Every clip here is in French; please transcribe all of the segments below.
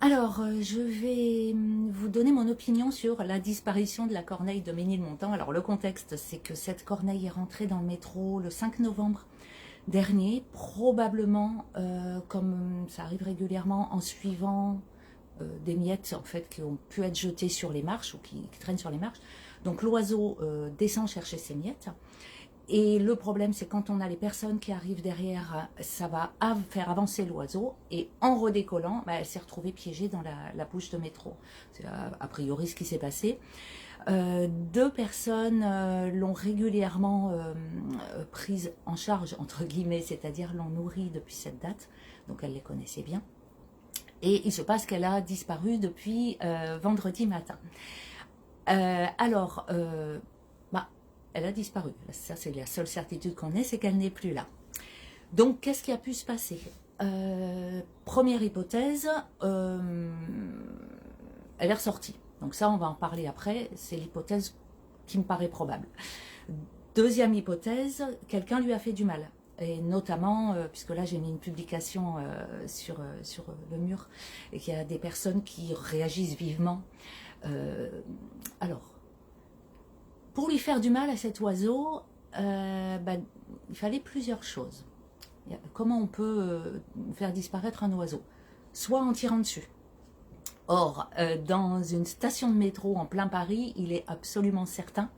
Alors, je vais vous donner mon opinion sur la disparition de la corneille de Ménilmontant. Alors, le contexte, c'est que cette corneille est rentrée dans le métro le 5 novembre dernier, probablement, comme ça arrive régulièrement, en suivant des miettes en fait qui ont pu être jetées sur les marches ou qui traînent sur les marches. Donc, l'oiseau descend chercher ses miettes. Et le problème, c'est quand on a les personnes qui arrivent derrière, ça va faire avancer l'oiseau. Et en redécollant, elle s'est retrouvée piégée dans la bouche de métro. C'est a priori ce qui s'est passé. Deux personnes l'ont régulièrement prise en charge, entre guillemets, c'est-à-dire l'ont nourrie depuis cette date. Donc elle les connaissait bien. Et il se passe qu'elle a disparu depuis vendredi matin. Alors, elle a disparu. Ça, c'est la seule certitude qu'on ait, c'est qu'elle n'est plus là. Donc, qu'est-ce qui a pu se passer? Première hypothèse, elle est ressortie. Donc ça, on va en parler après. C'est l'hypothèse qui me paraît probable. Deuxième hypothèse, quelqu'un lui a fait du mal. Et notamment, puisque là j'ai mis une publication sur le mur, et qu'il y a des personnes qui réagissent vivement. Alors, pour lui faire du mal à cet oiseau, il fallait plusieurs choses. Comment on peut faire disparaître un oiseau? Soit en tirant dessus. Or, dans une station de métro en plein Paris, il est absolument certain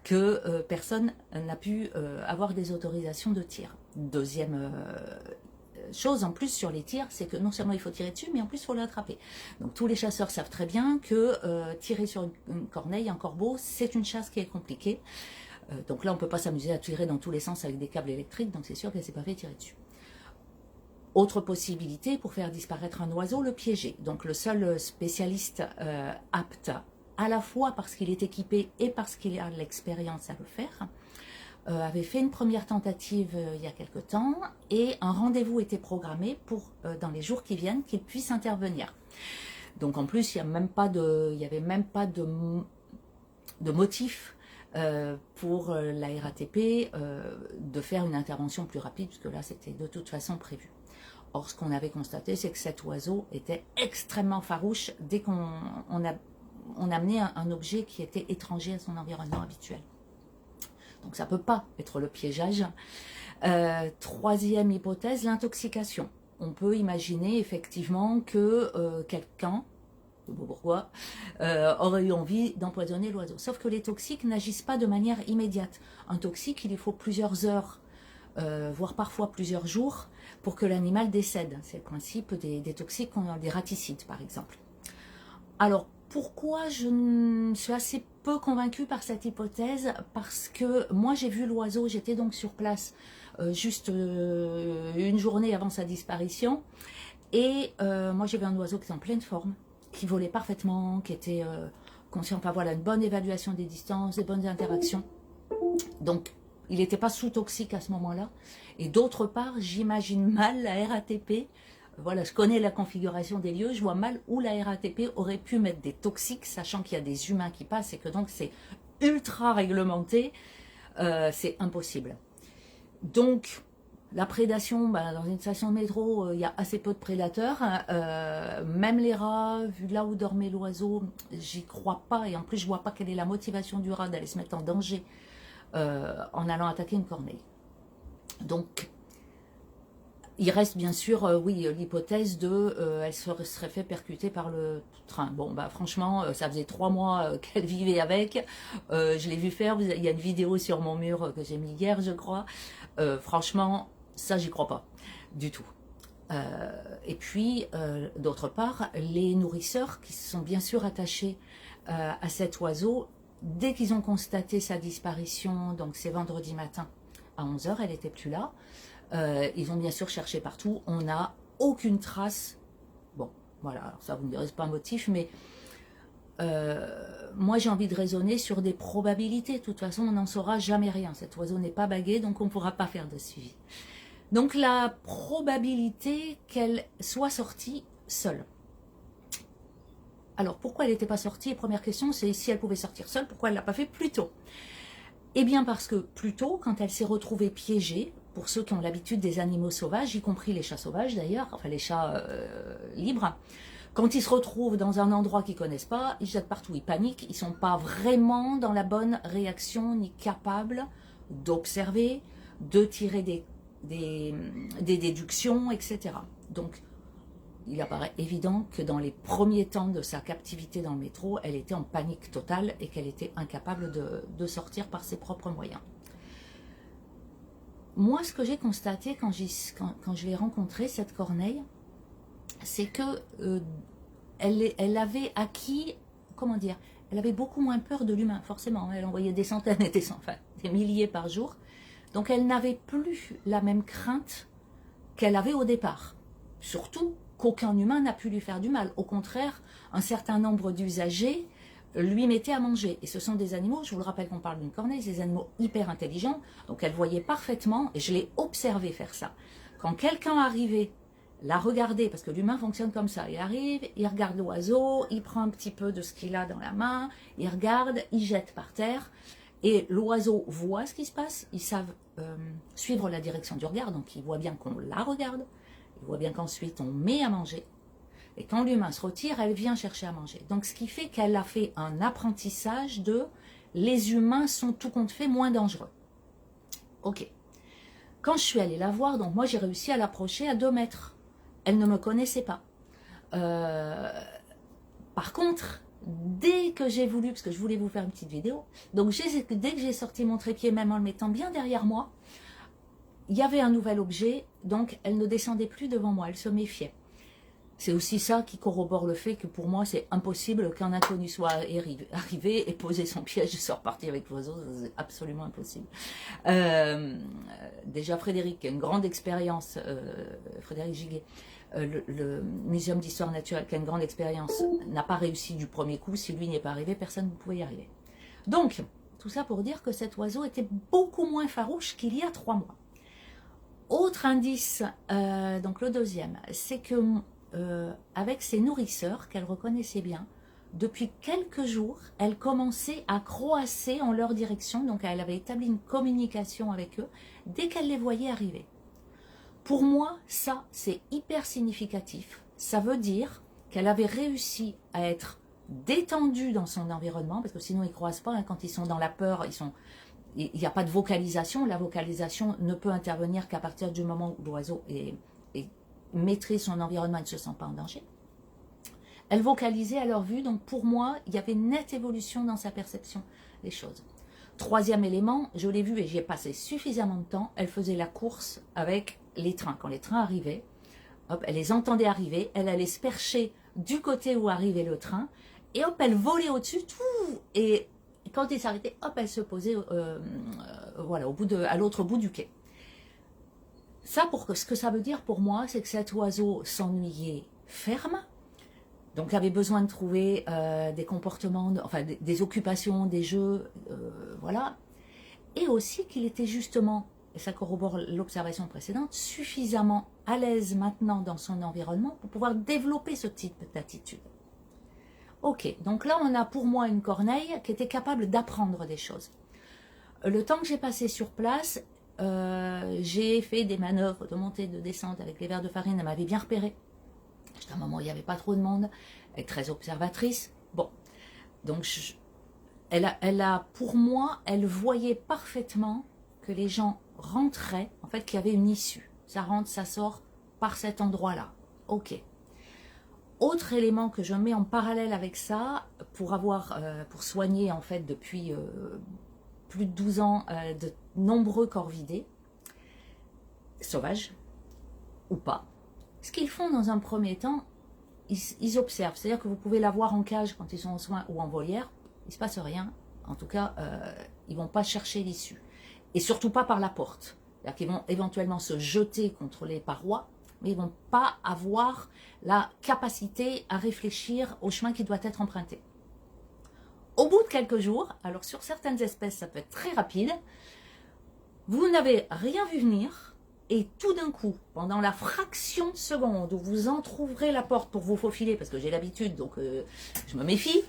que personne n'a pu avoir des autorisations de tir. Deuxième chose en plus sur les tirs, c'est que non seulement il faut tirer dessus, mais en plus il faut l'attraper. Donc tous les chasseurs savent très bien que tirer sur une corneille, un corbeau, c'est une chasse qui est compliquée. Donc là on ne peut pas s'amuser à tirer dans tous les sens avec des câbles électriques, donc c'est sûr qu'elle ne s'est pas fait tirer dessus. Autre possibilité, pour faire disparaître un oiseau, le piéger. Donc le seul spécialiste apte, à la fois parce qu'il est équipé et parce qu'il a l'expérience à le faire, avait fait une première tentative il y a quelque temps et un rendez-vous était programmé pour, dans les jours qui viennent, qu'il puisse intervenir. Donc en plus, il n'y avait même pas de motif pour la RATP de faire une intervention plus rapide, puisque là c'était de toute façon prévu. Or, ce qu'on avait constaté, c'est que cet oiseau était extrêmement farouche dès qu'on amenait un objet qui était étranger à son environnement habituel. Donc ça ne peut pas être le piégeage. Troisième hypothèse, l'intoxication. On peut imaginer effectivement que quelqu'un, pourquoi, aurait eu envie d'empoisonner l'oiseau. Sauf que les toxiques n'agissent pas de manière immédiate. Un toxique, il lui faut plusieurs heures, voire parfois plusieurs jours, pour que l'animal décède. C'est le principe des toxiques, des raticides par exemple. Alors, pourquoi je suis assez peu convaincue par cette hypothèse? Parce que moi j'ai vu l'oiseau, j'étais donc sur place juste une journée avant sa disparition, et moi j'ai vu un oiseau qui était en pleine forme, qui volait parfaitement, qui était conscient, enfin voilà, une bonne évaluation des distances, des bonnes interactions. Donc il n'était pas sous toxique à ce moment-là. Et d'autre part, j'imagine mal la RATP. Voilà, je connais la configuration des lieux, je vois mal où la RATP aurait pu mettre des toxiques, sachant qu'il y a des humains qui passent et que donc c'est ultra réglementé, c'est impossible. Donc, la prédation, dans une station de métro, il y a assez peu de prédateurs, même les rats, vu là où dormait l'oiseau, j'y crois pas, et en plus je vois pas quelle est la motivation du rat d'aller se mettre en danger en allant attaquer une corneille. Donc, il reste bien sûr, oui, l'hypothèse de elle se serait fait percuter par le train. Bon, franchement, ça faisait 3 mois qu'elle vivait avec. Je l'ai vu faire. Il y a une vidéo sur mon mur que j'ai mis hier, je crois. Franchement, ça, j'y crois pas du tout. Et puis, d'autre part, les nourrisseurs qui se sont bien sûr attachés à cet oiseau, dès qu'ils ont constaté sa disparition, donc c'est vendredi matin à 11 h, elle n'était plus là. Ils ont bien sûr cherché partout, on n'a aucune trace. Bon, voilà, alors ça vous me direz, c'est pas un motif, mais moi j'ai envie de raisonner sur des probabilités. De toute façon, on n'en saura jamais rien. Cet oiseau n'est pas bagué, donc on ne pourra pas faire de suivi. Donc la probabilité qu'elle soit sortie seule. Alors pourquoi elle n'était pas sortie? Première question, c'est si elle pouvait sortir seule, pourquoi elle ne l'a pas fait plus tôt? Eh bien parce que plus tôt, quand elle s'est retrouvée piégée, pour ceux qui ont l'habitude des animaux sauvages, y compris les chats sauvages d'ailleurs, enfin les chats libres, Quand ils se retrouvent dans un endroit qu'ils ne connaissent pas, ils jettent partout, ils paniquent, ils ne sont pas vraiment dans la bonne réaction ni capables d'observer, de tirer des déductions, etc. Donc, il apparaît évident que dans les premiers temps de sa captivité dans le métro, elle était en panique totale et qu'elle était incapable de sortir par ses propres moyens. Moi, ce que j'ai constaté quand je l'ai rencontrée, cette Corneille, c'est que elle avait acquis, comment dire, elle avait beaucoup moins peur de l'humain, forcément. Elle envoyait des centaines et des milliers par jour. Donc elle n'avait plus la même crainte qu'elle avait au départ. Surtout qu'aucun humain n'a pu lui faire du mal. Au contraire, un certain nombre d'usagers lui mettaient à manger. Et ce sont des animaux, je vous le rappelle qu'on parle d'une corneille, des animaux hyper intelligents. Donc elle voyait parfaitement, et je l'ai observé faire ça. Quand quelqu'un arrivait, la regarder, parce que l'humain fonctionne comme ça, il arrive, il regarde l'oiseau, il prend un petit peu de ce qu'il a dans la main, il regarde, il jette par terre, et l'oiseau voit ce qui se passe, ils savent suivre la direction du regard, donc ils voient bien qu'on la regarde, ils voient bien qu'ensuite on met à manger, et quand l'humain se retire, elle vient chercher à manger. Donc ce qui fait qu'elle a fait un apprentissage de les humains sont tout compte fait moins dangereux. Ok. Quand je suis allée la voir, donc moi j'ai réussi à l'approcher à 2 mètres. Elle ne me connaissait pas. Par contre, dès que j'ai voulu, parce que je voulais vous faire une petite vidéo, donc dès que j'ai sorti mon trépied, même en le mettant bien derrière moi, il y avait un nouvel objet, donc elle ne descendait plus devant moi, elle se méfiait. C'est aussi ça qui corrobore le fait que pour moi, c'est impossible qu'un inconnu soit arrivé et posé son piège et soit reparti avec l'oiseau. C'est absolument impossible. Déjà, Frédéric, qui a une grande expérience, Frédéric Giguet, le Muséum d'Histoire Naturelle, qui a une grande expérience, n'a pas réussi du premier coup. Si lui n'y est pas arrivé, personne ne pouvait y arriver. Donc, tout ça pour dire que cet oiseau était beaucoup moins farouche qu'il y a 3 mois. Autre indice, donc le deuxième, c'est que avec ses nourrisseurs qu'elle reconnaissait bien, depuis quelques jours, elle commençait à croasser en leur direction, donc elle avait établi une communication avec eux dès qu'elle les voyait arriver. Pour moi, ça, c'est hyper significatif. Ça veut dire qu'elle avait réussi à être détendue dans son environnement, parce que sinon ils ne croisent pas, hein, quand ils sont dans la peur, il n'y a pas de vocalisation. La vocalisation ne peut intervenir qu'à partir du moment où l'oiseau maîtrise son environnement et ne se sent pas en danger. Elle vocalisait à leur vue, donc pour moi, il y avait une nette évolution dans sa perception des choses. Troisième élément, je l'ai vu et j'y ai passé suffisamment de temps, elle faisait la course avec les trains. Quand les trains arrivaient, hop, elle les entendait arriver, elle allait se percher du côté où arrivait le train, et hop, elle volait au-dessus, et quand il s'arrêtait, hop, elle se posait voilà, à l'autre bout du quai. Ça, ce que ça veut dire pour moi, c'est que cet oiseau s'ennuyait ferme, donc avait besoin de trouver des comportements, enfin des occupations, des jeux, voilà, et aussi qu'il était justement, et ça corrobore l'observation précédente, suffisamment à l'aise maintenant dans son environnement pour pouvoir développer ce type d'attitude. Ok, donc là on a pour moi une corneille qui était capable d'apprendre des choses. Le temps que j'ai passé sur place, j'ai fait des manœuvres de montée et de descente avec les verres de farine, elle m'avait bien repéré. C'était un moment où il n'y avait pas trop de monde, elle est très observatrice. Bon, donc pour moi, elle voyait parfaitement que les gens rentraient, en fait qu'il y avait une issue. Ça rentre, ça sort par cet endroit-là. Ok. Autre élément que je mets en parallèle avec ça, pour soigner en fait depuis plus de 12 ans de nombreux corvidés, sauvages ou pas. Ce qu'ils font dans un premier temps, ils observent. C'est-à-dire que vous pouvez la voir en cage quand ils sont en soins ou en volière, il ne se passe rien. En tout cas, ils ne vont pas chercher l'issue. Et surtout pas par la porte. C'est-à-dire qu'ils vont éventuellement se jeter contre les parois, mais ils ne vont pas avoir la capacité à réfléchir au chemin qui doit être emprunté. Au bout de quelques jours, alors sur certaines espèces ça peut être très rapide, vous n'avez rien vu venir et tout d'un coup, pendant la fraction de seconde où vous entrouvrirez la porte pour vous faufiler, parce que j'ai l'habitude donc je me méfie,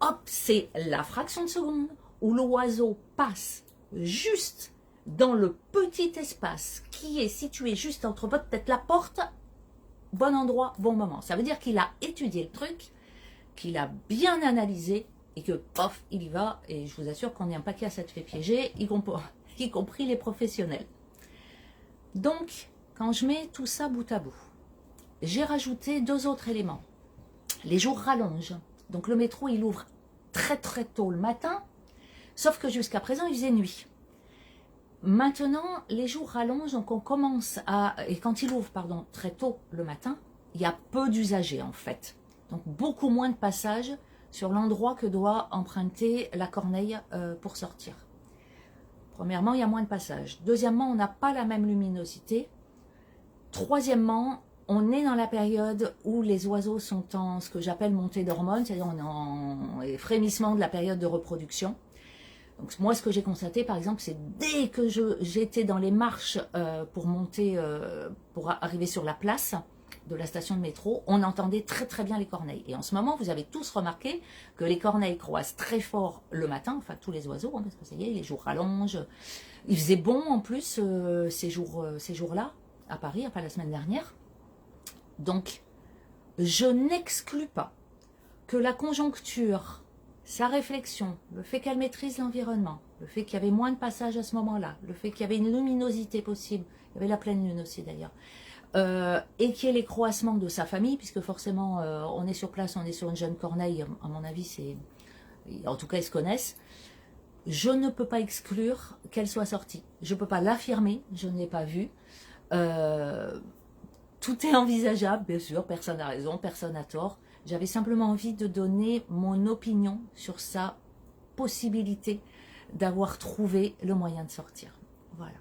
hop, c'est la fraction de seconde où l'oiseau passe juste dans le petit espace qui est situé juste entre votre tête, la porte, bon endroit, bon moment. Ça veut dire qu'il a étudié le truc, qu'il a bien analysé et que, pof, il y va. Et je vous assure qu'on est un paquet à s'être fait piéger, y compris les professionnels. Donc, quand je mets tout ça bout à bout, j'ai rajouté 2 autres éléments. Les jours rallongent. Donc le métro, il ouvre très très tôt le matin, sauf que jusqu'à présent, il faisait nuit. Maintenant, les jours rallongent, donc on commence à... Et quand il ouvre, pardon, très tôt le matin, il y a peu d'usagers en fait. Donc beaucoup moins de passages sur l'endroit que doit emprunter la Corneille pour sortir. Premièrement, il y a moins de passages. Deuxièmement, on n'a pas la même luminosité. Troisièmement, on est dans la période où les oiseaux sont en ce que j'appelle montée d'hormones, c'est-à-dire on est en frémissement de la période de reproduction. Donc moi, ce que j'ai constaté, par exemple, c'est dès que j'étais dans les marches pour monter, pour arriver sur la place de la station de métro, on entendait très très bien les corneilles. Et en ce moment, vous avez tous remarqué que les corneilles croissent très fort le matin, enfin tous les oiseaux, hein, parce que ça y est, les jours rallongent. Il faisait bon en plus ces jours-là, à Paris, enfin la semaine dernière. Donc, je n'exclus pas que la conjoncture, sa réflexion, le fait qu'elle maîtrise l'environnement, le fait qu'il y avait moins de passages à ce moment-là, le fait qu'il y avait une luminosité possible, il y avait la pleine lune aussi d'ailleurs, et qu'il y ait les croissements de sa famille, puisque forcément on est sur place, on est sur une jeune corneille, à mon avis, c'est, en tout cas ils se connaissent, je ne peux pas exclure qu'elle soit sortie. Je ne peux pas l'affirmer, je ne l'ai pas vue. Tout est envisageable, bien sûr, personne n'a raison, personne n'a tort. J'avais simplement envie de donner mon opinion sur sa possibilité d'avoir trouvé le moyen de sortir. Voilà.